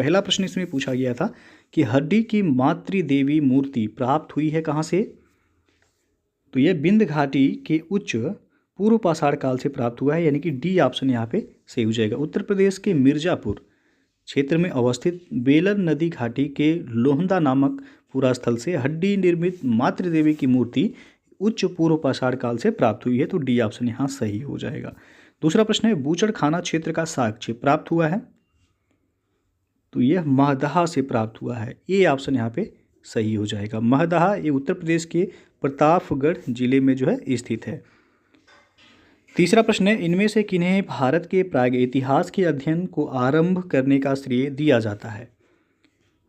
पहला प्रश्न इसमें पूछा गया था कि हड्डी की मातृदेवी मूर्ति प्राप्त हुई है कहाँ से? तो यह विंध्य घाटी के उच्च पूर्व पाषाण काल से प्राप्त हुआ है, यानी कि डी ऑप्शन यहाँ पे सही हो जाएगा। उत्तर प्रदेश के मिर्जापुर क्षेत्र में अवस्थित बेलर नदी घाटी के लोहंदा नामक पुरास्थल से हड्डी निर्मित मातृदेवी की मूर्ति उच्च पूर्व पाषाण काल से प्राप्त हुई है, तो डी ऑप्शन यहाँ सही हो जाएगा। दूसरा प्रश्न है बूचड़खाना क्षेत्र का साक्ष्य प्राप्त हुआ है, तो यह महदहा से प्राप्त हुआ है। ए ऑप्शन यहाँ पे सही हो जाएगा। महदहा ये उत्तर प्रदेश के प्रतापगढ़ जिले में जो है स्थित है। तीसरा प्रश्न है इनमें से किन्हें भारत के प्रागैतिहास के अध्ययन को आरंभ करने का श्रेय दिया जाता है?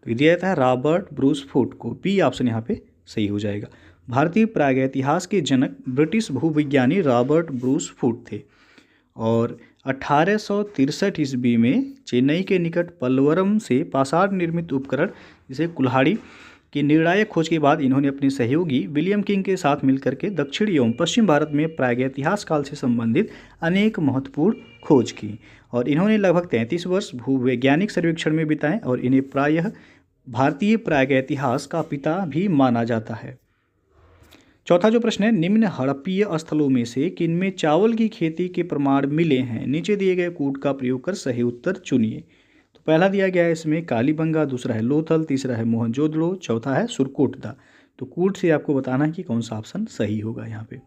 तो ये दिया जाता है रॉबर्ट ब्रूस फूट को। बी ऑप्शन यहाँ पे सही हो जाएगा। भारतीय प्रागैतिहास के जनक ब्रिटिश भूविज्ञानी रॉबर्ट ब्रूस फूट थे और 1863 ईस्वी में चेन्नई के निकट पल्लवरम से पाषाण निर्मित उपकरण जैसे कुल्हाड़ी की निर्णायक खोज के बाद इन्होंने अपने सहयोगी विलियम किंग के साथ मिलकर के दक्षिण एवं पश्चिम भारत में प्रागैतिहास काल से संबंधित अनेक महत्वपूर्ण खोज की और इन्होंने लगभग 33 वर्ष भूवैज्ञानिक सर्वेक्षण में बिताए और इन्हें प्रायः भारतीय प्रागैतिहास का पिता भी माना जाता है। चौथा जो प्रश्न है निम्न हड़प्पीय स्थलों में से किनमें चावल की खेती के प्रमाण मिले हैं? नीचे दिए गए कूट का प्रयोग कर सही उत्तर चुनिए। तो पहला दिया गया है इसमें कालीबंगा, दूसरा है लोथल, तीसरा है मोहनजोदड़ो, चौथा है सुरकोटदा। तो कूट से आपको बताना है कि कौन सा ऑप्शन सही होगा यहाँ पे।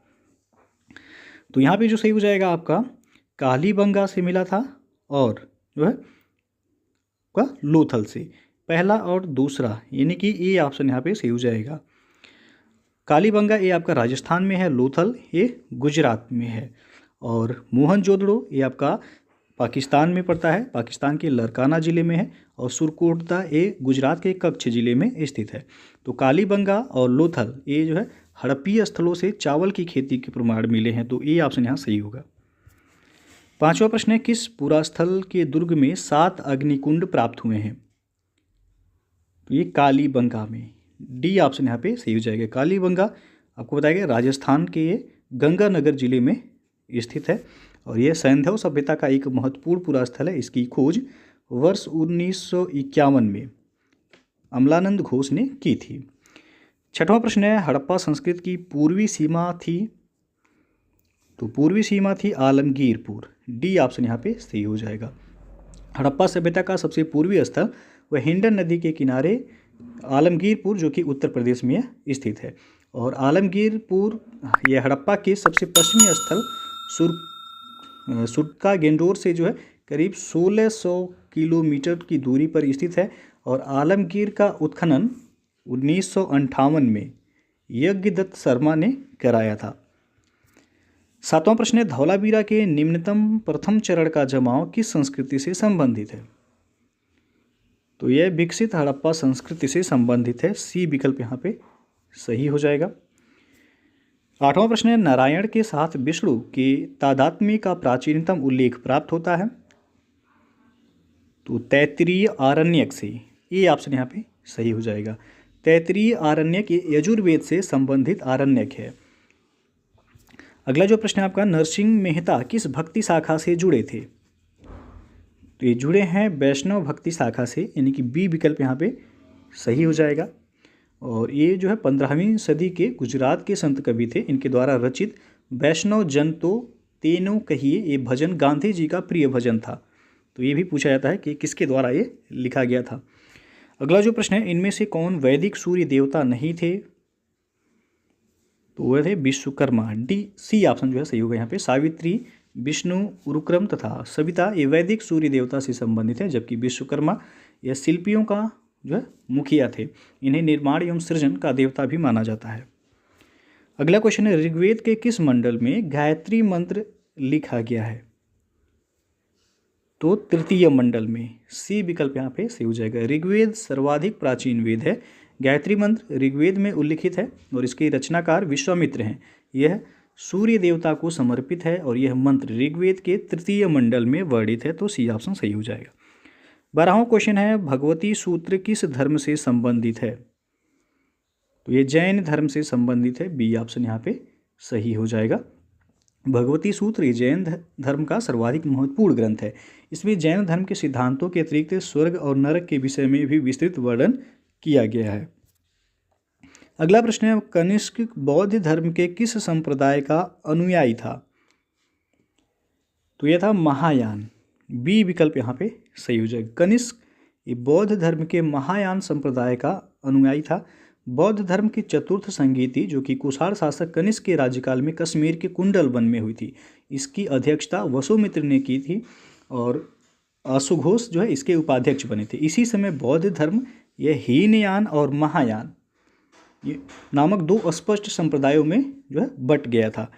तो यहाँ पे जो सही हो जाएगा आपका कालीबंगा से मिला था और जो है लोथल से, पहला और दूसरा, यानी कि ए ऑप्शन यहाँ पे सही हो जाएगा। कालीबंगा ये आपका राजस्थान में है, लोथल ये गुजरात में है और मोहनजोदड़ो ये आपका पाकिस्तान में पड़ता है, पाकिस्तान के लरकाना ज़िले में है और सुरकोटदा ये गुजरात के कच्छ ज़िले में स्थित है। तो कालीबंगा और लोथल ये जो है हड़प्पीय स्थलों से चावल की खेती के प्रमाण मिले हैं, तो ये ऑप्शन यहाँ सही होगा। पांचवा प्रश्न है किस पुरास्थल के दुर्ग में 7 अग्निकुंड प्राप्त हुए हैं? तो ये कालीबंगा में, डी ऑप्शन यहाँ पे सही हो जाएगा। कालीबंगा आपको बताया गया राजस्थान के गंगानगर जिले में स्थित है और यह सैंधव सभ्यता का एक महत्वपूर्ण पुरास्थल है। इसकी खोज वर्ष 1951 में अमलानंद घोष ने की थी। छठवां प्रश्न है हड़प्पा संस्कृति की पूर्वी सीमा थी? तो पूर्वी सीमा थी आलमगीरपुर, डी ऑप्शन यहाँ पे सही हो जाएगा। हड़प्पा सभ्यता का सबसे पूर्वी स्थल वह हिंडन नदी के किनारे आलमगीरपुर जो कि उत्तर प्रदेश में स्थित है और आलमगीरपुर यह हड़प्पा के सबसे पश्चिमी स्थल सुरका गेंडोर से जो है करीब 1600 किलोमीटर की दूरी पर स्थित है और आलमगीर का उत्खनन 1958 में यज्ञदत्त शर्मा ने कराया था। सातवां प्रश्न है धौलावीरा के निम्नतम प्रथम चरण का जमाव किस संस्कृति से संबंधित है? तो यह विकसित हड़प्पा संस्कृति से संबंधित है, सी विकल्प यहाँ पे सही हो जाएगा। आठवां प्रश्न है नारायण के साथ विष्णु के तादात्म्य का प्राचीनतम उल्लेख प्राप्त होता है? तो तैत्तिरीय आरण्यक से, ये ऑप्शन यहाँ पे सही हो जाएगा। तैत्तिरीय आरण्यक यजुर्वेद से संबंधित आरण्यक है। अगला जो प्रश्न है आपका नरसिंह मेहता किस भक्ति शाखा से जुड़े थे? तो ये जुड़े हैं वैष्णव भक्ति शाखा से, यानी कि बी विकल्प यहाँ पे सही हो जाएगा। और ये जो है 15वीं सदी के गुजरात के संत कवि थे, इनके द्वारा रचित वैष्णव जन तो तेनो कहिए ये भजन गांधी जी का प्रिय भजन था। तो ये भी पूछा जाता है कि किसके द्वारा ये लिखा गया था। अगला जो प्रश्न है इनमें से कौन वैदिक सूर्य देवता नहीं थे? तो वह थे विश्वकर्मा, डी सी ऑप्शन जो है सही होगा यहाँ पे। सावित्री, विष्णु, उरुक्रम तथा सविता ये वैदिक सूर्य देवता से संबंधित है, जबकि विश्वकर्मा यह शिल्पियों का जो है मुखिया थे। इन्हें निर्माण एवं सृजन का देवता भी माना जाता है। अगला क्वेश्चन है ऋग्वेद के किस मंडल में गायत्री मंत्र लिखा गया है? तो तृतीय मंडल में, सी विकल्प यहाँ पे सही हो जाएगा। ऋग्वेद सर्वाधिक प्राचीन वेद है। गायत्री मंत्र ऋग्वेद में उल्लिखित है और इसके रचनाकार विश्वामित्र हैं। यह सूर्य देवता को समर्पित है और यह मंत्र ऋग्वेद के तृतीय मंडल में वर्णित है, तो सी ऑप्शन सही हो जाएगा। 12वां क्वेश्चन है भगवती सूत्र किस धर्म से संबंधित है? तो ये जैन धर्म से संबंधित है, बी ऑप्शन यहाँ पे सही हो जाएगा। भगवती सूत्र ये जैन धर्म का सर्वाधिक महत्वपूर्ण ग्रंथ है। इसमें जैन धर्म के सिद्धांतों के अतिरिक्त स्वर्ग और नरक के विषय में भी विस्तृत वर्णन किया गया है। अगला प्रश्न है, कनिष्क बौद्ध धर्म के किस संप्रदाय का अनुयायी था? तो यह था महायान। बी विकल्प यहाँ पे सही हो जाएगा। कनिष्क ये बौद्ध धर्म के महायान संप्रदाय का अनुयायी था। बौद्ध धर्म की चतुर्थ संगीति जो कि कुषाण शासक कनिष्क के राज्यकाल में कश्मीर के कुंडल वन में हुई थी, इसकी अध्यक्षता वसुमित्र ने की थी और अशुघोष जो है इसके उपाध्यक्ष बने थे। इसी समय बौद्ध धर्म यह हीनयान और महायान ये नामक दो अस्पष्ट संप्रदायों में जो है बट गया था।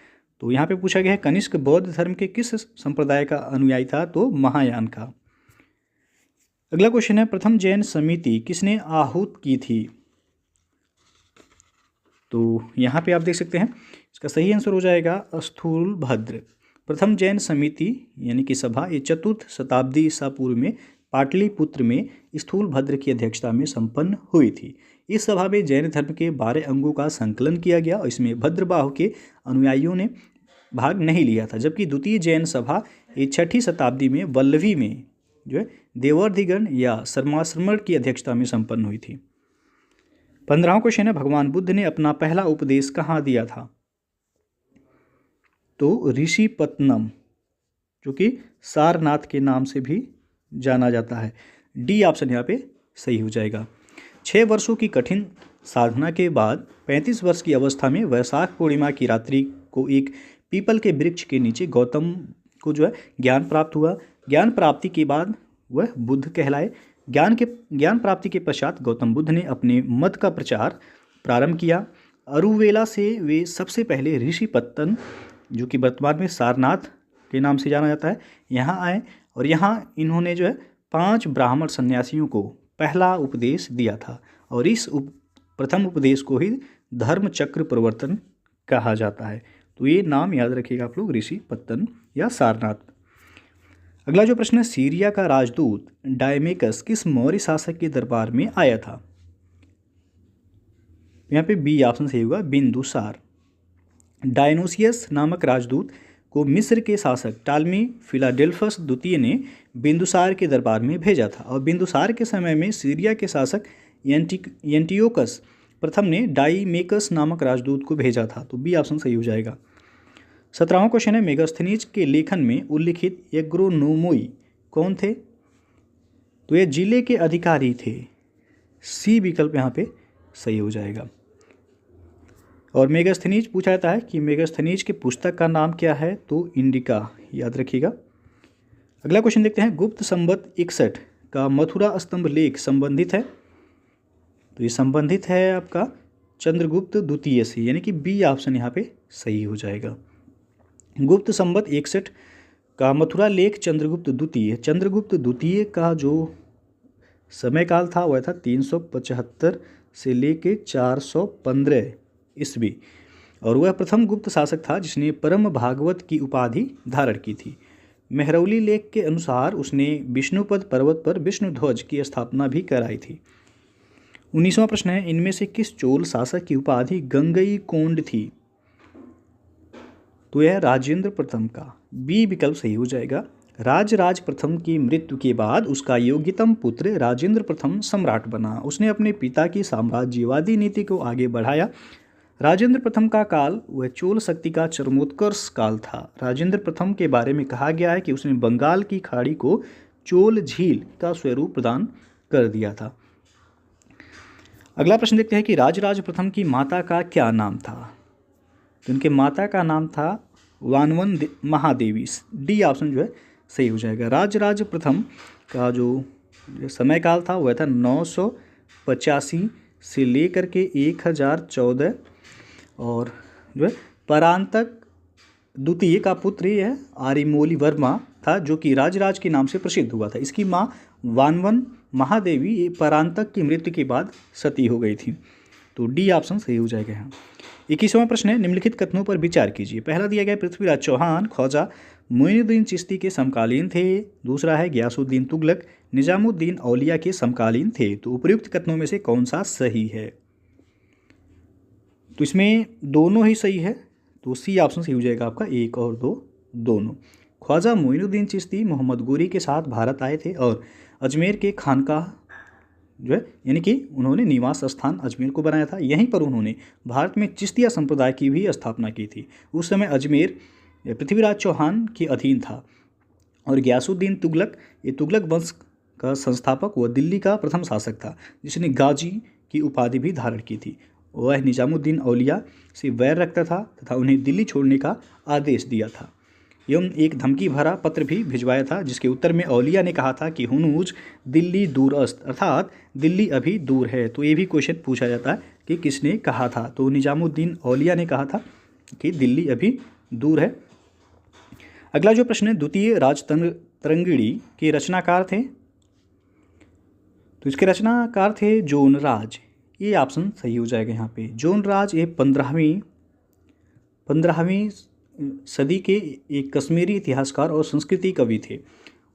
तो यहाँ पे पूछा गया है कनिष्क बौद्ध धर्म के किस संप्रदाय का अनुयायी था? तो महायान का। अगला क्वेश्चन है, प्रथम जैन समिति किसने आहूत की थी? तो यहाँ पे आप देख सकते हैं इसका सही आंसर हो जाएगा स्थूलभद्र। प्रथम जैन समिति यानी कि सभा ये चतुर्थ शताब्दी ईसा पूर्व में पाटलिपुत्र में स्थूलभद्र की अध्यक्षता में संपन्न हुई थी। इस सभा में जैन धर्म के 12 अंगों का संकलन किया गया और इसमें भद्रबाहु के अनुयायियों ने भाग नहीं लिया था, जबकि द्वितीय जैन सभा ये 6ठी शताब्दी में वल्लभी में जो है देवर्धिगण या शर्माश्रमण की अध्यक्षता में संपन्न हुई थी। 15वां क्वेश्चन है, भगवान बुद्ध ने अपना पहला उपदेश कहाँ दिया था? तो ऋषिपत्तनम जो कि सारनाथ के नाम से भी जाना जाता है। डी ऑप्शन यहाँ पे सही हो जाएगा। 6 वर्षों की कठिन साधना के बाद 35 वर्ष की अवस्था में वैशाख पूर्णिमा की रात्रि को एक पीपल के वृक्ष के नीचे गौतम को जो है ज्ञान प्राप्त हुआ। ज्ञान प्राप्ति के बाद वह बुद्ध कहलाए। ज्ञान प्राप्ति के पश्चात गौतम बुद्ध ने अपने मत का प्रचार प्रारंभ किया। अरुवेला से वे सबसे पहले ऋषिपत्तन जो कि वर्तमान में सारनाथ के नाम से जाना जाता है यहाँ आए और यहाँ इन्होंने जो है 5 ब्राह्मण सन्यासियों को पहला उपदेश दिया था और इस प्रथम उपदेश को ही धर्म चक्र प्रवर्तन कहा जाता है। तो ये नाम याद रखिएगा आप लोग, ऋषिपत्तन या सारनाथ। अगला जो प्रश्न है, सीरिया का राजदूत डायमेकस किस मौर्य शासक के दरबार में आया था? यहाँ पे बी ऑप्शन सही होगा, बिंदुसार। डायनोसियस नामक राजदूत को मिस्र के शासक टालमी फिलाडेल्फस द्वितीय ने बिंदुसार के दरबार में भेजा था और बिंदुसार के समय में सीरिया के शासक एंटियोकस प्रथम ने डाईमेकस नामक राजदूत को भेजा था। तो बी ऑप्शन सही हो जाएगा। 17वां क्वेश्चन है, मेगास्थनीज के लेखन में उल्लिखित एग्रोनोमोई कौन थे? तो ये जिले के अधिकारी थे। सी विकल्प यहाँ पे सही हो जाएगा। और मेगास्थनीज पूछा जाता है कि मेगास्थनीज के पुस्तक का नाम क्या है? तो इंडिका, याद रखिएगा। अगला क्वेश्चन देखते हैं, गुप्त संवत 61 का मथुरा स्तंभ लेख संबंधित है? तो ये संबंधित है आपका चंद्रगुप्त द्वितीय से, यानी कि बी ऑप्शन यहाँ पे सही हो जाएगा। गुप्त संवत 61 का मथुरा लेख चंद्रगुप्त द्वितीय। चंद्रगुप्त द्वितीय का जो समयकाल था वह था 375 से लेके 415 ईस्वी और वह प्रथम गुप्त शासक था जिसने परम भागवत की उपाधि धारण की थी। मेहरौली लेख के अनुसार उसने विष्णुपद पर्वत पर विष्णु ध्वज की स्थापना भी कराई थी। 19वां प्रश्न है, इनमें से किस चोल शासक की उपाधि गंगईकोंड थी? तो यह राजेंद्र प्रथम का। बी विकल्प सही हो जाएगा। राजराज प्रथम की मृत्यु के बाद उसका योग्यतम पुत्र राजेंद्र प्रथम सम्राट बना। उसने अपने पिता की साम्राज्यवादी नीति को आगे बढ़ाया। राजेंद्र प्रथम का काल वह चोल शक्ति का चरमोत्कर्ष काल था। राजेंद्र प्रथम के बारे में कहा गया है कि उसने बंगाल की खाड़ी को चोल झील का स्वरूप प्रदान कर दिया था। अगला प्रश्न देखते हैं कि राजराज प्रथम की माता का क्या नाम था? तो उनके माता का नाम था वानवन महादेवी। डी ऑप्शन जो है सही हो जाएगा। राजराज प्रथम का जो समयकाल था वह था 985 से लेकर के 1014 और जो है परांतक द्वितीय का पुत्र यह आरिमोली वर्मा था जो कि राजराज के नाम से प्रसिद्ध हुआ था। इसकी माँ वानवन महादेवी ये परांतक की मृत्यु के बाद सती हो गई थी। तो डी ऑप्शन सही हो जाएगा यहाँ। 21वां प्रश्न है, निम्नलिखित कथनों पर विचार कीजिए। पहला दिया गया पृथ्वीराज चौहान ख्वाजा मोइनुद्दीन चिश्ती के समकालीन थे। दूसरा है गयासुद्दीन तुगलक निजामुद्दीन औलिया के समकालीन थे। तो उपयुक्त कथनों में से कौन सा सही है? तो इसमें दोनों ही सही है। तो सी ऑप्शन सही हो जाएगा आपका, 1 और 2 दोनों। ख्वाजा मोइनुद्दीन चिश्ती मोहम्मद गोरी के साथ भारत आए थे और अजमेर के खानकाह जो है यानी कि उन्होंने निवास स्थान अजमेर को बनाया था। यहीं पर उन्होंने भारत में चिश्तिया संप्रदाय की भी स्थापना की थी। उस समय अजमेर पृथ्वीराज चौहान के अधीन था और गयासुद्दीन तुगलक, ये तुगलक वंश का संस्थापक व दिल्ली का प्रथम शासक था, जिसने गाजी की उपाधि भी धारण की थी। वह निजामुद्दीन औलिया से वैर रखता था तथा उन्हें दिल्ली छोड़ने का आदेश दिया था एवं एक धमकी भरा पत्र भी भिजवाया था, जिसके उत्तर में औलिया ने कहा था कि हुनूज दिल्ली दूरस्थ, अर्थात दिल्ली अभी दूर है। तो ये भी क्वेश्चन पूछा जाता है कि किसने कहा था, तो निजामुद्दीन औलिया ने कहा था कि दिल्ली अभी दूर है। अगला जो प्रश्न है, द्वितीय राजतरंगिणी के रचनाकार थे, तो इसके रचनाकार थे जोनराज। ये ऑप्शन सही हो जाएगा यहाँ पे। जोनराज ये 15वीं सदी के एक कश्मीरी इतिहासकार और संस्कृति कवि थे।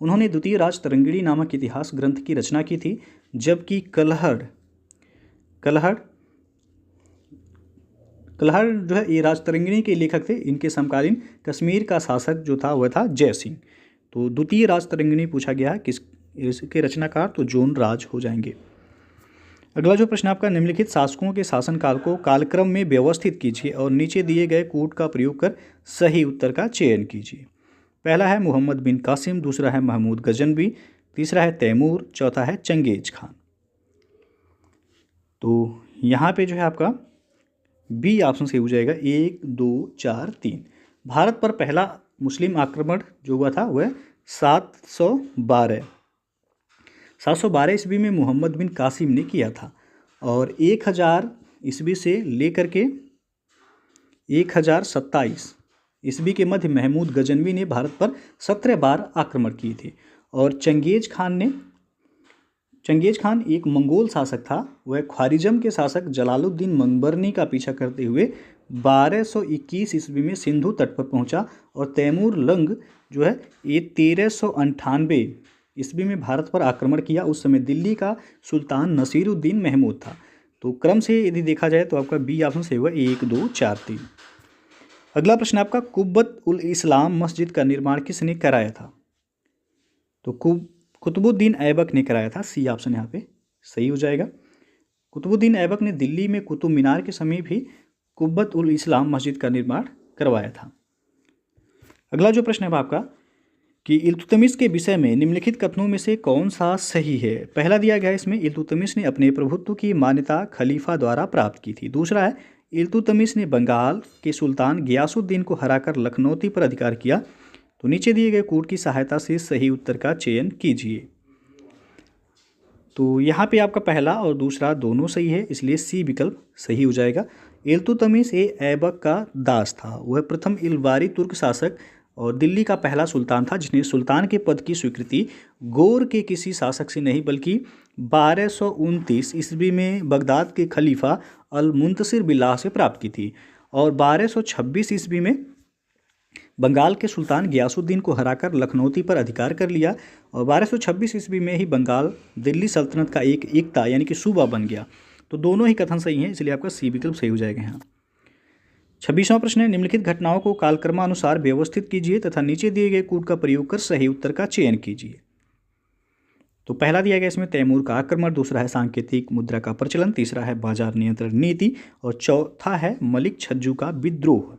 उन्होंने द्वितीय राजतरंगिणी नामक इतिहास ग्रंथ की रचना की थी, जबकि कलहड़ जो है ये राजतरंगिणी के लेखक थे। इनके समकालीन कश्मीर का शासक जो था वह था जय सिंह। तो द्वितीय राजतरंगिणी पूछा गया किस इसके रचनाकार, तो जोनराज हो जाएंगे। अगला जो प्रश्न आपका, निम्नलिखित शासकों के शासनकाल को कालक्रम में व्यवस्थित कीजिए और नीचे दिए गए कूट का प्रयोग कर सही उत्तर का चयन कीजिए। पहला है मोहम्मद बिन कासिम, दूसरा है महमूद गजनवी, तीसरा है तैमूर, चौथा है चंगेज खान। तो यहाँ पे जो है आपका बी ऑप्शन सही हो जाएगा, 1 2 4 3। भारत पर पहला मुस्लिम आक्रमण जो हुआ था वह 712 ईस्वी में मोहम्मद बिन कासिम ने किया था और 1000 ईस्वी से लेकर के 1027 ईस्वी के मध्य महमूद गजनवी ने भारत पर 17 बार आक्रमण किए थे। और चंगेज खान एक मंगोल शासक था। वह ख्वारिज्म के शासक जलालुद्दीन मंगबरनी का पीछा करते हुए 1221 ईस्वी में सिंधु तट पर पहुंचा और तैमूर लंग जो है ये 1398 ईस्वी में भारत पर आक्रमण किया। उस समय दिल्ली का सुल्तान नसीरुद्दीन महमूद था। तो क्रम से यदि देखा जाए तो आपका बी ऑप्शन सही होगा, 1 2 4 3। अगला प्रश्न आपका, कुब्बत उल इस्लाम मस्जिद का निर्माण किसने कराया था? तो कुतुबुद्दीन ऐबक ने कराया था। सी ऑप्शन यहाँ पे सही हो जाएगा। कुतुबुद्दीन ऐबक ने दिल्ली में कुतुब मीनार के समीप ही कुब्बत उल इस्लाम मस्जिद का निर्माण करवाया था। अगला जो प्रश्न है आपका कि इल्तुतमिश के विषय में निम्नलिखित कथनों में से कौन सा सही है? पहला दिया गया इसमें, इल्तुतमिश ने अपने प्रभुत्व की मान्यता खलीफा द्वारा प्राप्त की थी। दूसरा है, इल्तुतमिश ने बंगाल के सुल्तान गियासुद्दीन को हराकर लखनौती पर अधिकार किया। तो नीचे दिए गए कूट की सहायता से सही उत्तर का चयन कीजिए। तो यहाँ पे आपका पहला और दूसरा दोनों सही है, इसलिए सी विकल्प सही हो जाएगा। इल्तुतमिश ऐबक का दास था। वह प्रथम इलवारी तुर्क शासक और दिल्ली का पहला सुल्तान था जिसने सुल्तान के पद की स्वीकृति गौर के किसी शासक से नहीं बल्कि 1229 ईस्वी में बगदाद के खलीफा अल मुंतसिर बिल्लाह से प्राप्त की थी और 1226 ईस्वी में बंगाल के सुल्तान गियासुद्दीन को हराकर लखनौती पर अधिकार कर लिया और 1226 ईस्वी में ही बंगाल दिल्ली सल्तनत का एक एकता यानी कि सूबा बन गया। तो दोनों ही कथन सही हैं, इसलिए आपका सी विकल्प सही हो जाएगा यहाँ। 26वां प्रश्न है, निम्नलिखित घटनाओं को कालक्रमानुसार व्यवस्थित कीजिए तथा नीचे दिए गए कूट का प्रयोग कर सही उत्तर का चयन कीजिए। तो पहला दिया गया इसमें तैमूर का आक्रमण, दूसरा है सांकेतिक मुद्रा का प्रचलन, तीसरा है बाजार नियंत्रण नीति और चौथा है मलिक छज्जू का विद्रोह।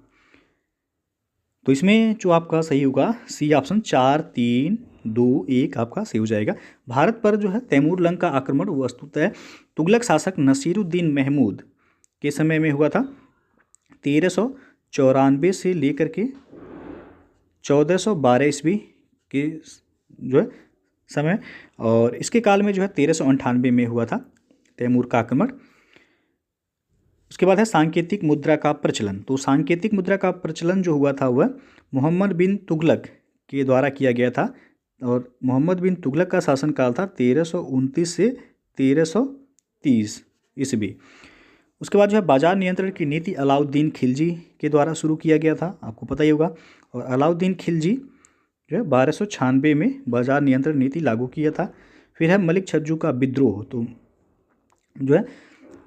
तो इसमें जो आपका सही होगा सी ऑप्शन 4 3 2 1 आपका सही हो जाएगा। भारत पर जो है तैमूर लंग का आक्रमण वस्तुतः तुगलक शासक नसीरुद्दीन महमूद के समय में हुआ था। 1394 से लेकर के 1412 ईस्वी के जो है समय, और इसके काल में जो है 1398 में हुआ था तैमूर का आक्रमण। उसके बाद है सांकेतिक मुद्रा का प्रचलन। तो सांकेतिक मुद्रा का प्रचलन जो हुआ था वह मोहम्मद बिन तुगलक के द्वारा किया गया था और मोहम्मद बिन तुगलक का शासनकाल था 1329 से 1330 ईस्वी। उसके बाद जो है बाजार नियंत्रण की नीति अलाउद्दीन खिलजी के द्वारा शुरू किया गया था, आपको पता ही होगा। और अलाउद्दीन खिलजी जो है 1296 में बाजार नियंत्रण नीति लागू किया था। फिर है मलिक छज्जू का विद्रोह। तो जो है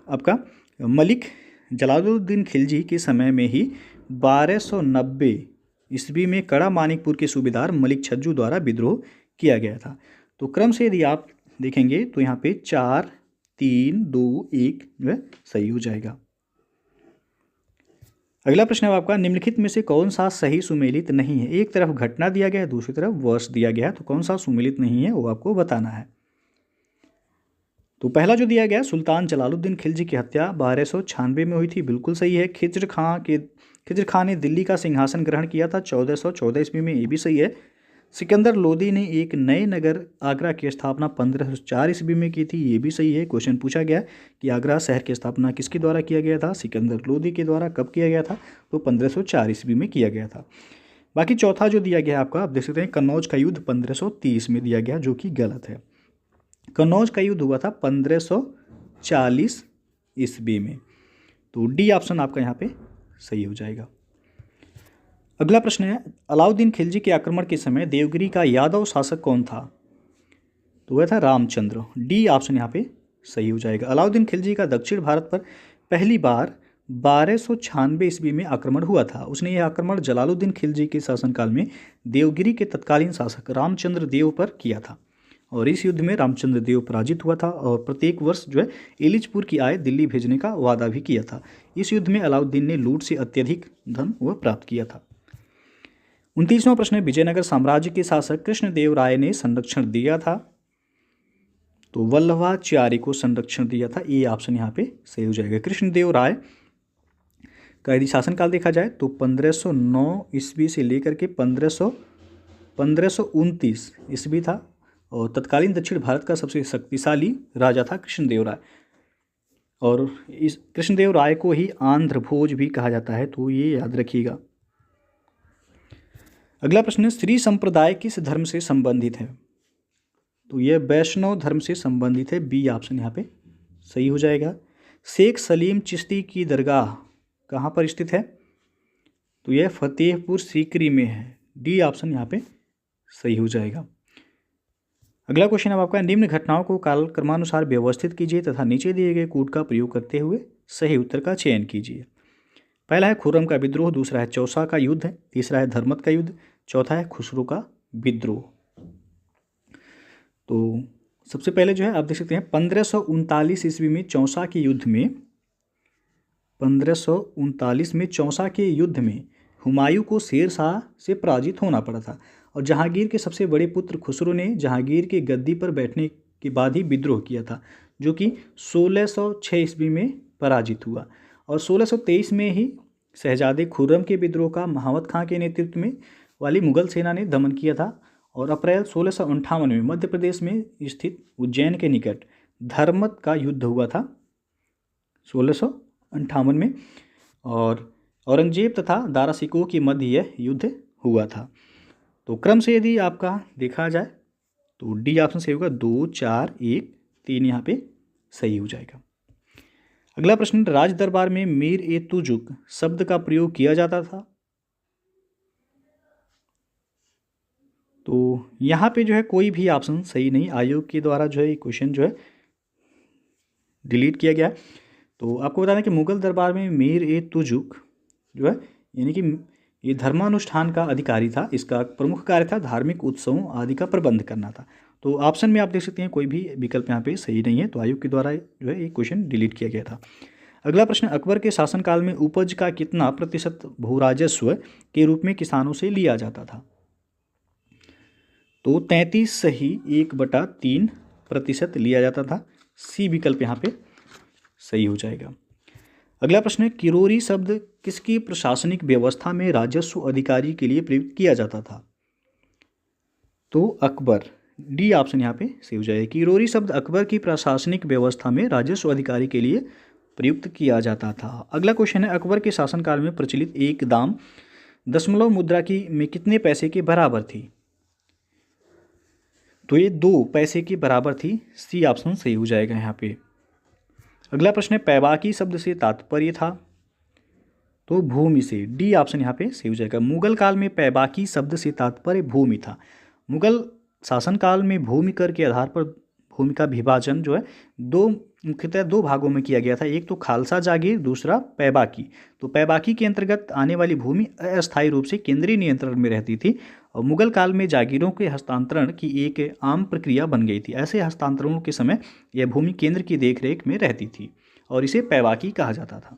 आपका मलिक जलालुद्दीन खिलजी के समय में ही 1290 ईस्वी में कड़ा मानिकपुर के सूबेदार मलिक छज्जू द्वारा विद्रोह किया गया था। तो क्रम से यदि आप देखेंगे तो यहाँ पे 4, 3, 2, 1 जो है सही हो जाएगा। अगला प्रश्न है आपका, निम्नलिखित में से कौन सा सही सुमेलित नहीं है? एक तरफ घटना दिया गया है, दूसरी तरफ वर्ष दिया गया है, तो कौन सा सुमेलित नहीं है वो आपको बताना है। तो पहला जो दिया गया, सुल्तान जलालुद्दीन खिलजी की हत्या 1296 में हुई थी, बिल्कुल सही है। खिज्र खां ने दिल्ली का सिंहासन ग्रहण किया था 1414 ईस्वी में, ये भी सही है। सिकंदर लोदी ने एक नए नगर आगरा की स्थापना 1504 ईस्वी में की थी, ये भी सही है। क्वेश्चन पूछा गया कि आगरा शहर की स्थापना किसके द्वारा किया गया था? सिकंदर लोदी के द्वारा। कब किया गया था? तो 1504 ईस्वी में किया गया था। बाकी चौथा जो दिया गया है आपका, आप देख सकते हैं कन्नौज का युद्ध 1530 में दिया गया, जो कि गलत है। कन्नौज का युद्ध हुआ था 1540 ईस्वी में। तो डी ऑप्शन आपका यहाँ पे सही हो जाएगा। अगला प्रश्न है, अलाउद्दीन खिलजी के आक्रमण के समय देवगिरी का यादव शासक कौन था? तो वह था रामचंद्र। डी ऑप्शन यहाँ पे सही हो जाएगा। अलाउद्दीन खिलजी का दक्षिण भारत पर पहली बार 1296 ईस्वी में आक्रमण हुआ था। उसने यह आक्रमण जलालुद्दीन खिलजी के शासनकाल में देवगिरी के तत्कालीन शासक रामचंद्र देव पर किया था, और इस युद्ध में रामचंद्र देव पराजित हुआ था और प्रत्येक वर्ष जो है एलिचपुर की आय दिल्ली भेजने का वादा भी किया था। इस युद्ध में अलाउद्दीन ने लूट से अत्यधिक धन वह प्राप्त किया था। 29वां प्रश्न है, विजयनगर साम्राज्य के शासक कृष्णदेव राय ने संरक्षण दिया था? तो वल्लभाचार्य को संरक्षण दिया था, ये ऑप्शन यहाँ पे सही हो जाएगा। कृष्णदेव राय का यदि शासनकाल देखा जाए तो 1509 ईस्वी से लेकर के 1529 ईस्वी था, और तत्कालीन दक्षिण भारत का सबसे शक्तिशाली राजा था कृष्णदेव राय, और इस कृष्णदेव राय को ही आंध्र भोज भी कहा जाता है, तो ये याद रखिएगा। अगला प्रश्न है, श्री संप्रदाय किस धर्म से संबंधित है? तो यह वैष्णव धर्म से संबंधित है, बी ऑप्शन यहाँ पे सही हो जाएगा। शेख सलीम चिश्ती की दरगाह कहाँ पर स्थित है? तो यह फतेहपुर सीकरी में है, डी ऑप्शन यहाँ पे सही हो जाएगा। अगला क्वेश्चन है आपका, निम्न घटनाओं को कालक्रमानुसार व्यवस्थित कीजिए तथा नीचे दिए गए कूट का प्रयोग करते हुए सही उत्तर का चयन कीजिए। पहला है खुर्रम का विद्रोह, दूसरा है चौसा का युद्ध, तीसरा है धर्मत का युद्ध, चौथा है खुसरो का विद्रोह। तो सबसे पहले जो है आप देख सकते हैं 1539 ईस्वी में चौसा के युद्ध में 1539 में चौसा के युद्ध में हुमायूं को शेर शाह से पराजित होना पड़ा था, और जहांगीर के सबसे बड़े पुत्र खुसरो ने जहांगीर के गद्दी पर बैठने के बाद ही विद्रोह किया था, जो कि 1606 ईस्वी में पराजित हुआ, और 1623 में ही शहजादे खुर्रम के विद्रोह का महावत खां के नेतृत्व में वाली मुगल सेना ने दमन किया था, और अप्रैल 1658 में मध्य प्रदेश में स्थित उज्जैन के निकट धर्मत का युद्ध हुआ था 1658 में, और औरंगजेब तथा दारा सिकोह के मध्य यह युद्ध हुआ था। तो क्रम से यदि आपका देखा जाए तो डी ऑप्शन सही होगा, 2, 4, 1, 3 यहाँ पे सही हो जाएगा। अगला प्रश्न, राज दरबार में मीर ए तुजुक शब्द का प्रयोग किया जाता था? तो यहाँ पे जो है कोई भी ऑप्शन सही नहीं, आयोग के द्वारा जो है ये क्वेश्चन जो है डिलीट किया गया। तो आपको बता दें कि मुगल दरबार में मीर ए तुजुक जो है यानी कि ये धर्मानुष्ठान का अधिकारी था, इसका प्रमुख कार्य था धार्मिक उत्सवों आदि का प्रबंध करना था। तो ऑप्शन में आप देख सकते हैं कोई भी विकल्प यहाँ पे सही नहीं है, तो आयोग के द्वारा जो है ये क्वेश्चन डिलीट किया गया था। अगला प्रश्न, अकबर के शासनकाल में उपज का कितना प्रतिशत भूराजस्व के रूप में किसानों से लिया जाता था? तो 33.1/3% लिया जाता था, सी विकल्प यहाँ पे सही हो जाएगा। अगला प्रश्न है, किरोरी शब्द किसकी प्रशासनिक व्यवस्था में राजस्व अधिकारी के लिए प्रयुक्त किया जाता था? तो अकबर, डी ऑप्शन यहाँ पे सही हो जाएगा। किरोरी शब्द अकबर की प्रशासनिक व्यवस्था में राजस्व अधिकारी के लिए प्रयुक्त किया जाता था। अगला क्वेश्चन है, अकबर के शासनकाल में प्रचलित एक दाम दशमलव मुद्रा की में कितने पैसे के बराबर थी? तो ये 2 पैसे के बराबर थी, सी ऑप्शन सही हो जाएगा यहाँ पे। अगला प्रश्न है, पैबाकी शब्द से तात्पर्य था? तो भूमि से, डी ऑप्शन यहाँ पे सही हो जाएगा। मुगल काल में पैबाकी शब्द से तात्पर्य भूमि था। मुगल शासनकाल में भूमि कर के आधार पर भूमि का विभाजन जो है मुख्यतः दो भागों में किया गया था। एक तो खालसा जागीर, दूसरा पैबाकी। तो पैबाकी के अंतर्गत आने वाली भूमि अस्थायी रूप से केंद्रीय नियंत्रण में रहती थी और मुगल काल में जागीरों के हस्तांतरण की एक आम प्रक्रिया बन गई थी। ऐसे हस्तांतरणों के समय यह भूमि केंद्र की देखरेख में रहती थी और इसे पैबाकी कहा जाता था।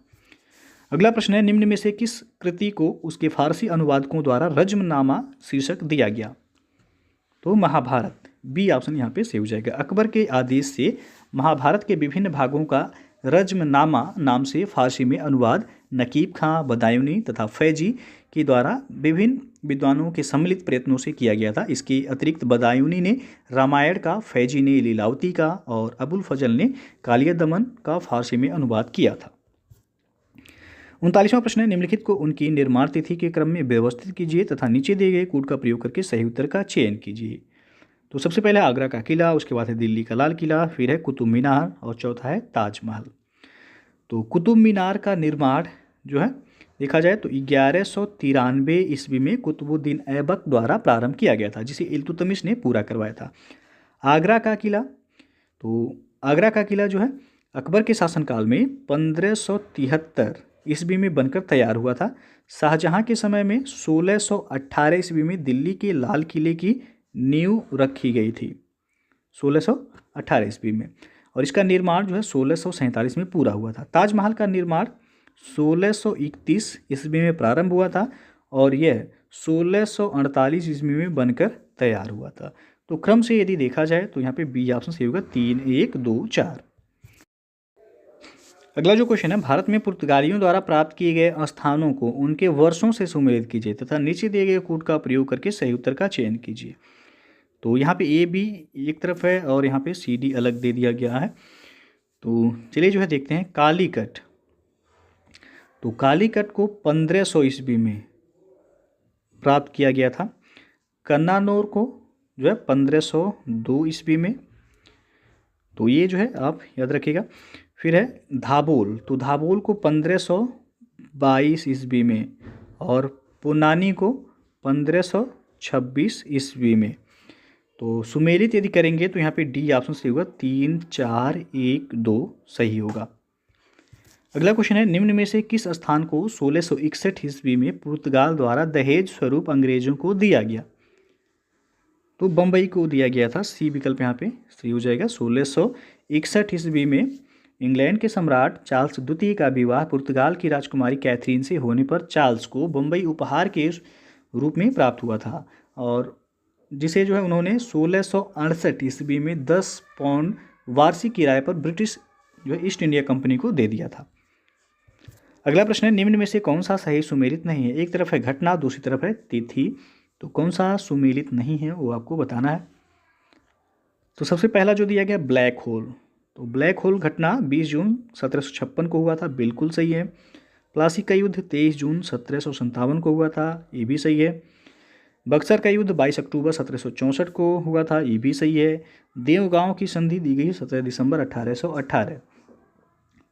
अगला प्रश्न है, निम्न में से किस कृति को उसके फारसी अनुवादकों द्वारा रज्मनामा शीर्षक दिया गया? तो महाभारत, बी ऑप्शन यहाँ पे सही हो जाएगा। अकबर के आदेश से महाभारत के विभिन्न भागों का रज्मनामा नाम से फारसी में अनुवाद नकीब खां, बदायूनी तथा फैजी के द्वारा विभिन्न विद्वानों के सम्मिलित प्रयत्नों से किया गया था। इसके अतिरिक्त बदायूनी ने रामायण का, फैजी ने लीलावती का और अबुल फजल ने कालियादमन का फारसी में अनुवाद किया था। 39वां प्रश्न है, निम्नलिखित को उनकी निर्माण तिथि के क्रम में व्यवस्थित कीजिए तथा नीचे दिए गए कूट का प्रयोग करके सही उत्तर का चयन कीजिए। तो सबसे पहले आगरा का किला, उसके बाद है दिल्ली का लाल किला, फिर है कुतुब मीनार और चौथा है ताजमहल। तो कुतुब मीनार का निर्माण जो है देखा जाए तो 1193 ईस्वी में कुतुबुद्दीन ऐबक द्वारा प्रारंभ किया गया था, जिसे इल्तुतमिश ने पूरा करवाया था। आगरा का किला, तो आगरा का किला जो है अकबर के शासनकाल में 1573 ईस्वी में बनकर तैयार हुआ था। शाहजहां के समय में 1618 ईस्वी में दिल्ली के लाल किले की नींव रखी गई थी, 1618 ईस्वी में, और इसका निर्माण जो है 1647 में पूरा हुआ था। ताजमहल का निर्माण 1631 ईस्वी में प्रारंभ हुआ था और यह 1648 ईस्वी में बनकर तैयार हुआ था। तो क्रम से यदि देखा जाए तो यहाँ पे बी ऑप्शन सही होगा, 3, 1, 2, 4। अगला जो क्वेश्चन है, भारत में पुर्तगालियों द्वारा प्राप्त किए गए स्थानों को उनके वर्षों से सुमेलित कीजिए तथा नीचे दिए गए कूट का प्रयोग करके सही उत्तर का चयन कीजिए। तो यहाँ पे ए बी एक तरफ है और यहाँ पे सी डी अलग दे दिया गया है। तो चलिए जो है देखते हैं कालीकट। तो कालीकट को 1500 ईस्वी में प्राप्त किया गया था। कन्नानौर को जो है 1502 ईस्वी में। तो ये जो है आप याद रखिएगा। फिर है धाबोल, तो धाबोल को 1522 ईस्वी में और पुनानी को 1526 ईस्वी में। तो सुमेलित यदि करेंगे तो यहाँ पे डी ऑप्शन सही होगा, 3, 4, 1, 2 सही होगा। अगला क्वेश्चन है, निम्न में से किस स्थान को 1661 ईस्वी में पुर्तगाल द्वारा दहेज स्वरूप अंग्रेजों को दिया गया? तो बम्बई को दिया गया था, सी विकल्प यहाँ पे सही हो जाएगा। 1661 ईस्वी में इंग्लैंड के सम्राट चार्ल्स द्वितीय का विवाह पुर्तगाल की राजकुमारी कैथरीन से होने पर चार्ल्स को बम्बई उपहार के रूप में प्राप्त हुआ था और जिसे जो है उन्होंने 1668 ईस्वी में 10 पाउंड वार्षिक किराए पर ब्रिटिश जो है ईस्ट इंडिया कंपनी को दे दिया था। अगला प्रश्न है, निम्न में से कौन सा सही सुमेलित नहीं है? एक तरफ है घटना, दूसरी तरफ है तिथि, तो कौन सा सुमेलित नहीं है वो आपको बताना है। तो सबसे पहला जो दिया गया ब्लैक होल, तो ब्लैक होल घटना 20 जून 1756 को हुआ था, बिल्कुल सही है। प्लासी का युद्ध 23 जून 1757 को हुआ था, ये भी सही है। बक्सर का युद्ध 22 अक्टूबर 1764 को हुआ था, ये भी सही है। देवगांव की संधि दी गई 17 दिसंबर 1818,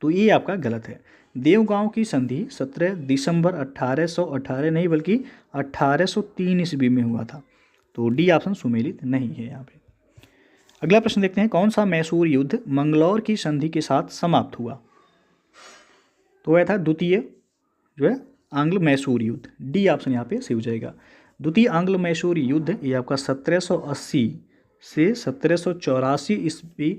तो ये आपका गलत है। देवगांव की संधि 17 दिसंबर 1818 नहीं बल्कि 1803 ईस्वी में हुआ था, तो डी ऑप्शन सुमेलित नहीं है यहाँ पे। अगला प्रश्न देखते हैं, कौन सा मैसूर युद्ध मंगलौर की संधि के साथ समाप्त हुआ? तो वह था द्वितीय जो है आंग्ल मैसूर युद्ध, डी ऑप्शन यहाँ पे सही हो जाएगा। द्वितीय आंग्ल मैसूर युद्ध ये आपका 1780 से 1784 ईस्वी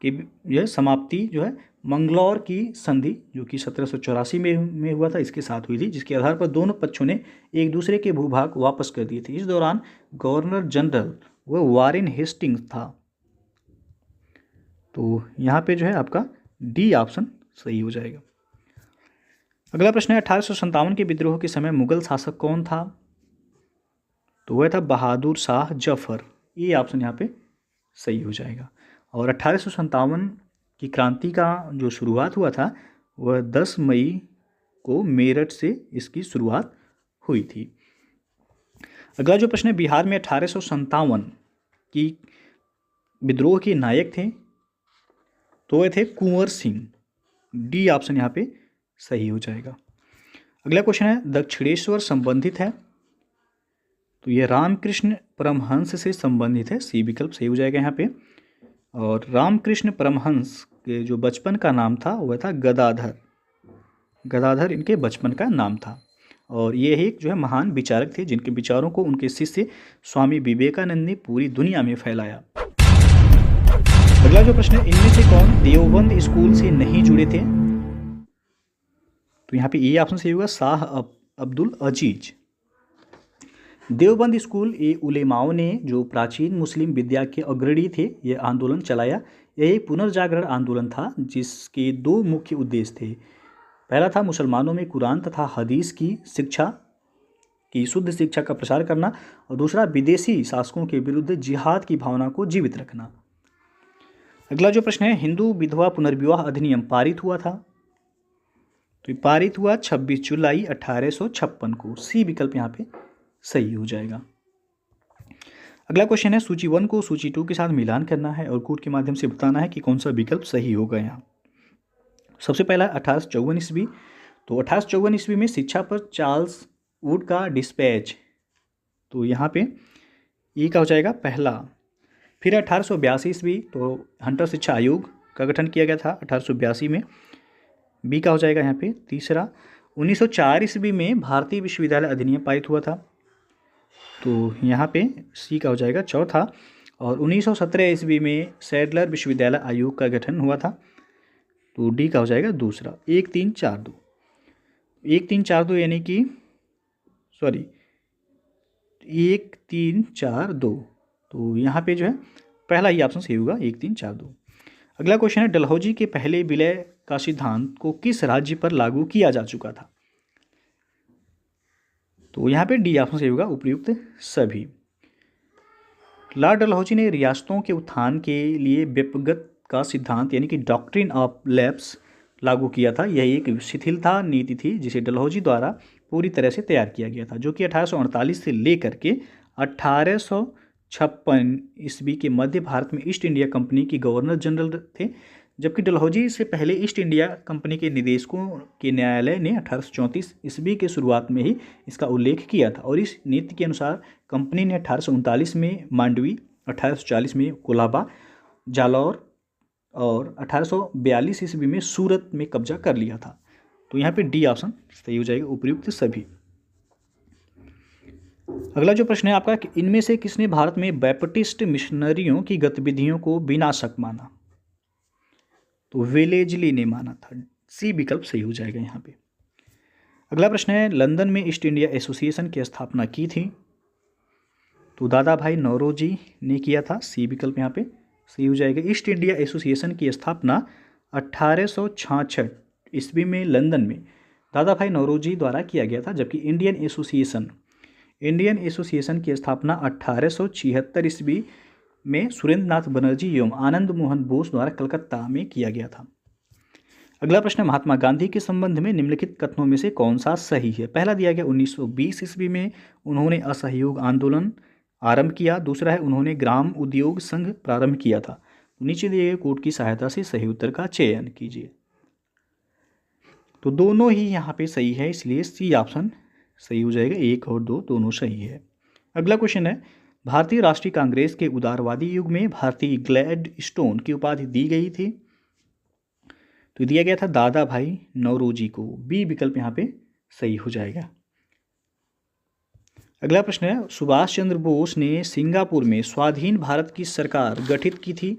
की जो है समाप्ति जो है मंगलौर की संधि जो कि 1784 में हुआ था इसके साथ हुई थी, जिसके आधार पर दोनों पक्षों ने एक दूसरे के भूभाग वापस कर दिए थे। इस दौरान गवर्नर जनरल वह वारेन हेस्टिंग्स था, तो यहाँ पे जो है आपका डी ऑप्शन सही हो जाएगा। अगला प्रश्न है, 1857 के विद्रोह के समय मुगल शासक कौन था? तो वह था बहादुर शाह जफर, ये ऑप्शन यहाँ पे सही हो जाएगा। और 1857 की क्रांति का जो शुरुआत हुआ था वह 10 मई को मेरठ से इसकी शुरुआत हुई थी। अगला जो प्रश्न है, बिहार में 1857 की विद्रोह के नायक थे, तो वह थे कुंवर सिंह, डी ऑप्शन यहाँ पे सही हो जाएगा। अगला क्वेश्चन है, दक्षिणेश्वर संबंधित है, तो यह रामकृष्ण परमहंस से संबंधित है, सी विकल्प सही हो जाएगा यहाँ पे। और रामकृष्ण परमहंस के जो बचपन का नाम था वह था गदाधर। गदाधर इनके बचपन का नाम था। और ये एक जो है महान विचारक थे जिनके विचारों को उनके शिष्य स्वामी विवेकानंद ने पूरी दुनिया में फैलाया। अगला जो प्रश्न है, इनमें से कौन देवबंद स्कूल से नहीं जुड़े थे? तो यहाँ पे ये ऑप्शन सही होगा, शाह अब्दुल अजीज। देवबंद स्कूल ए उलेमाओं ने जो प्राचीन मुस्लिम विद्या के अग्रणी थे ये आंदोलन चलाया। यह एक पुनर्जागरण आंदोलन था जिसके दो मुख्य उद्देश्य थे। पहला था मुसलमानों में कुरान तथा हदीस की शिक्षा की शुद्ध शिक्षा का प्रसार करना, और दूसरा विदेशी शासकों के विरुद्ध जिहाद की भावना को जीवित रखना। अगला जो प्रश्न है, हिंदू विधवा पुनर्विवाह अधिनियम पारित हुआ था? तो ये पारित हुआ 26 जुलाई 1856 को। सी विकल्प यहाँ पे सही हो जाएगा। अगला क्वेश्चन है, सूची 1 को सूची 2 के साथ मिलान करना है और कोड के माध्यम से बताना है कि कौन सा विकल्प सही होगा। यहाँ सबसे पहला 1854 ईस्वी। तो 1854 ईस्वी में शिक्षा पर चार्ल्स वुड का डिस्पैच, तो यहाँ पे ये क्या हो जाएगा पहला। फिर 1882 ईस्वी तो हंटर शिक्षा आयोग का गठन किया गया था 1882 में, बी का हो जाएगा यहाँ पे तीसरा। 1904 ईस्वी में भारतीय विश्वविद्यालय अधिनियम पारित हुआ था, तो यहाँ पे सी का हो जाएगा चौथा। और 1917 ईस्वी में सैडलर विश्वविद्यालय आयोग का गठन हुआ था, तो डी का हो जाएगा दूसरा। 1 3 4 2 1 3 4 2 यानी कि 1 3 4 2, तो यहाँ पे जो है पहला ही ऑप्शन सही होगा 1 3 4 2। अगला क्वेश्चन है, डलहौजी के पहले विलय का सिद्धांत को किस राज्य पर लागू किया जा चुका था? तो यहाँ पे डी ऑप्शन सही होगा उपयुक्त सभी। लॉर्ड डलहौजी ने रियासतों के उत्थान के लिए व्यक्तिगत का सिद्धांत यानी कि डॉक्ट्रिन ऑफ लैप्स लागू किया था। यह एक शिथिलता नीति थी जिसे डलहौजी द्वारा पूरी तरह से तैयार किया गया था, जो कि 1848 से लेकर के 1856 ईस्वी के मध्य भारत में ईस्ट इंडिया कंपनी की गवर्नर जनरल थे। जबकि डलहौजी से पहले ईस्ट इंडिया कंपनी के निदेशकों के न्यायालय ने 1834 ईस्वी के शुरुआत में ही इसका उल्लेख किया था, और इस नीति के अनुसार कंपनी ने 1839 में मांडवी, 1840 में कोलाबा, जालौर और 1842 ईस्वी में सूरत में कब्जा कर लिया था। तो यहाँ पे डी ऑप्शन सही हो जाएगा उपयुक्त सभी। अगला जो प्रश्न है आपका, इनमें से किसने भारत में बैपटिस्ट मिशनरियों की गतिविधियों को विनाशक माना? तो वेलेजली ने माना था। सी विकल्प सही हो जाएगा यहाँ पे। अगला प्रश्न है, लंदन में ईस्ट इंडिया एसोसिएशन की स्थापना की थी? तो दादा भाई नौरोजी ने किया था। सी विकल्प यहाँ पे सही हो जाएगा। ईस्ट इंडिया एसोसिएशन की स्थापना 1866 ईस्वी में लंदन में दादा भाई नौरोजी द्वारा किया गया था, जबकि इंडियन एसोसिएशन की स्थापना 1876 ईस्वी में सुरेंद्र नाथ बनर्जी एवं आनंद मोहन बोस द्वारा कलकत्ता में किया गया था। अगला प्रश्न, महात्मा गांधी के संबंध में निम्नलिखित कथनों में से कौन सा सही है? पहला दिया गया 1920 ईस्वी में उन्होंने असहयोग आंदोलन आरंभ किया। दूसरा है उन्होंने ग्राम उद्योग संघ प्रारंभ किया था। तो नीचे दिए गए कोड की सहायता से सही उत्तर का चयन कीजिए। तो दोनों ही यहाँ पे सही है, इसलिए सी ऑप्शन सही हो जाएगा। 1 और 2 दोनों सही है। अगला क्वेश्चन है, भारतीय राष्ट्रीय कांग्रेस के उदारवादी युग में भारतीय ग्लैडस्टोन की उपाधि दी गई थी? तो दिया गया था दादा भाई नौरोजी को। बी विकल्प यहाँ पे सही हो जाएगा। अगला प्रश्न है, सुभाष चंद्र बोस ने सिंगापुर में स्वाधीन भारत की सरकार गठित की थी?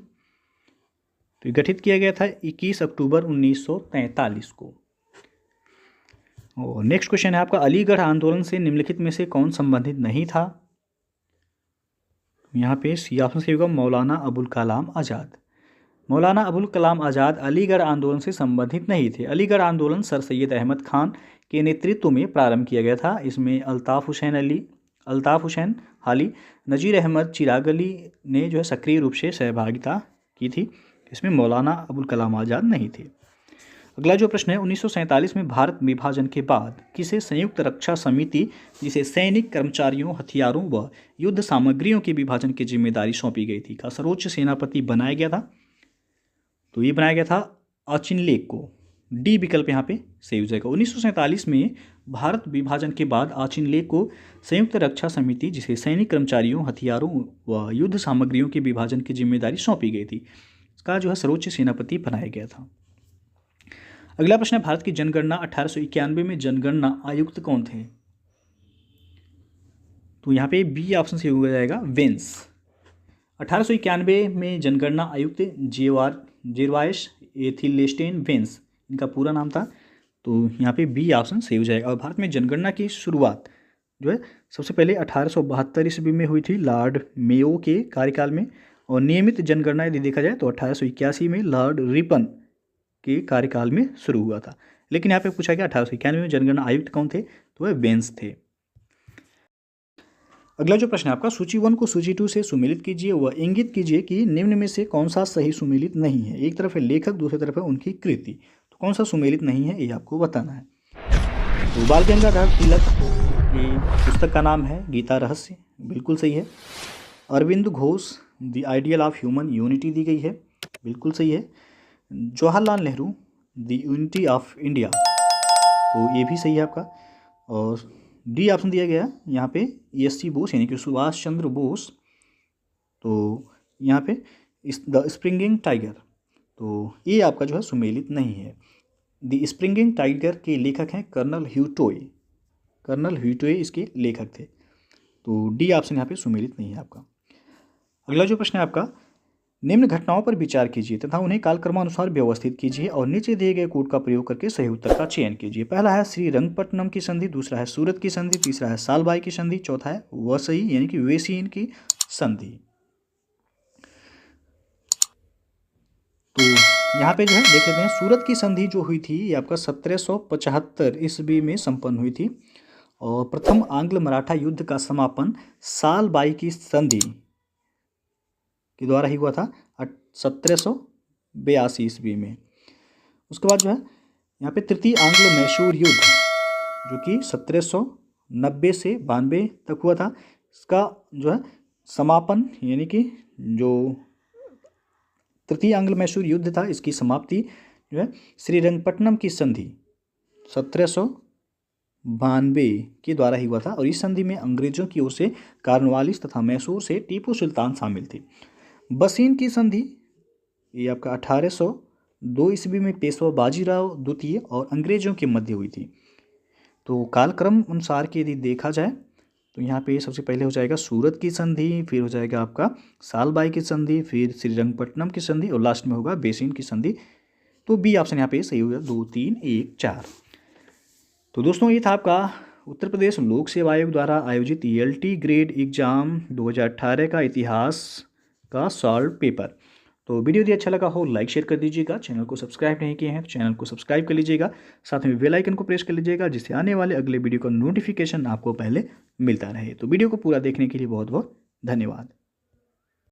तो गठित किया गया था 21 अक्टूबर 1943 को। और नेक्स्ट क्वेश्चन है आपका, अलीगढ़ आंदोलन से निम्नलिखित में से कौन संबंधित नहीं था? यहाँ पे सी ऑप्शन सही होगा मौलाना अबुल कलाम आज़ाद। मौलाना अबुल कलाम आज़ाद अलीगढ़ आंदोलन से संबंधित नहीं थे। अलीगढ़ आंदोलन सर सैयद अहमद खान के नेतृत्व में प्रारंभ किया गया था। इसमें अल्ताफ़ हुसैन हाली, नज़ीर अहमद चिराग अली ने जो है सक्रिय रूप से सहभागिता की थी। इसमें मौलाना अबुल कलाम आज़ाद नहीं थे। अगला जो प्रश्न है, 1947 में भारत विभाजन के बाद किसे संयुक्त रक्षा समिति, जिसे सैनिक कर्मचारियों, हथियारों व युद्ध सामग्रियों के विभाजन की जिम्मेदारी सौंपी गई थी, का सर्वोच्च सेनापति बनाया गया था? तो ये बनाया गया था अचिनलेक को। डी विकल्प यहाँ पे सही हो जाएगा। 1947 में भारत विभाजन के बाद आचिन लेक को संयुक्त रक्षा समिति, जिसे सैनिक कर्मचारियों, हथियारों व युद्ध सामग्रियों के विभाजन की जिम्मेदारी सौंपी गई थी, इसका जो है सर्वोच्च सेनापति बनाया गया था। अगला प्रश्न है, भारत की जनगणना 1891 में जनगणना आयुक्त कौन थे? तो यहाँ पे बी ऑप्शन से हो जाएगा वेंस। 1891 में जनगणना आयुक्त जेरवायस एथिलेस्टेन वेंस इनका पूरा नाम था। तो यहाँ पे बी ऑप्शन सही हो जाएगा। और भारत में जनगणना की शुरुआत जो है सबसे पहले 1872 ईस्वी में हुई थी लॉर्ड मेयो के कार्यकाल में, और नियमित जनगणना यदि देखा जाए तो 1881 में लॉर्ड रिपन के कार्यकाल में शुरू हुआ था। लेकिन यहाँ पे पूछा गया 1891 में जनगणना आयुक्त कौन थे, तो वह वेंस थे। अगला जो प्रश्न है आपका, सूची 1 को सूची 2 से सुमेलित कीजिए व इंगित कीजिए कि निम्न में से कौन सा सही सुमेलित नहीं है। एक तरफ है लेखक, दूसरी तरफ है उनकी कृति, तो कौन सा सुमेलित नहीं है ये आपको बताना है। तो बाल गंगाधर तिलक की पुस्तक का नाम है गीता रहस्य, बिल्कुल सही है। Arvind Ghosh the ideal of human unity दी गई है, बिल्कुल सही है। Jawaharlal Nehru the unity of India, तो ये भी सही है आपका। और डी ऑप्शन दिया गया यहाँ पे ESC बोस यानी कि सुभाष चंद्र बोस, तो यहाँ पे द स्प्रिंगिंग टाइगर, तो ये आपका जो है सुमेलित नहीं है। द स्प्रिंगिंग टाइगर के लेखक हैं कर्नल ह्यूटोय, कर्नल ह्यूटोय इसके लेखक थे। तो डी ऑप्शन यहाँ पे सुमेलित नहीं है आपका। अगला जो प्रश्न है आपका, निम्न घटनाओं पर विचार कीजिए तथा उन्हें कालक्रमानुसार व्यवस्थित कीजिए और नीचे दिए गए कोड का प्रयोग करके सही उत्तर का चयन कीजिए। पहला है श्रीरंगपट्टनम की संधि, दूसरा है सूरत की संधि, तीसरा है सालबाई की संधि, चौथा है वसई यानी कि वेसिन की संधि। तो यहाँ पे जो है देख लेते हैं, सूरत की संधि जो हुई थी ये आपका 1775 ईस्वी में संपन्न हुई थी, और प्रथम आंग्ल मराठा युद्ध का समापन सालबाई की संधि के द्वारा ही हुआ था 1782 ईस्वी में। उसके बाद जो है यहाँ पे तृतीय आंग्ल मैसूर युद्ध जो कि 1790 से 92 तक हुआ था, इसका जो है समापन यानी कि जो तृतीय आंग्ल मैसूर युद्ध था इसकी समाप्ति जो है श्रीरंगपट्टनम की संधि 1792 के द्वारा ही हुआ था, और इस संधि में अंग्रेजों की ओर से कार्नवालिस तथा मैसूर से टीपू सुल्तान शामिल थे। बसीन की संधि ये आपका 1802 ईस्वी में पेशवा बाजीराव द्वितीय और अंग्रेजों के मध्य हुई थी। तो कालक्रम अनुसार के यदि देखा जाए तो यहाँ पे सबसे पहले हो जाएगा सूरत की संधि, फिर हो जाएगा आपका सालबाई की संधि, फिर श्रीरंगपट्टनम की संधि, और लास्ट में होगा बेसिन की संधि। तो बी ऑप्शन यहाँ पे सही होगा, 2, 3, 1, 4। तो दोस्तों ये था आपका उत्तर प्रदेश लोक सेवा आयोग द्वारा आयोजित ELT ग्रेड एग्जाम 2018 का इतिहास का सॉल्व पेपर। तो वीडियो यदि अच्छा लगा हो लाइक शेयर कर दीजिएगा, चैनल को सब्सक्राइब नहीं किए हैं तो चैनल को सब्सक्राइब कर लीजिएगा, साथ में बेल आइकन को प्रेस कर लीजिएगा जिससे आने वाले अगले वीडियो का नोटिफिकेशन आपको पहले मिलता रहे। तो वीडियो को पूरा देखने के लिए बहुत बहुत धन्यवाद।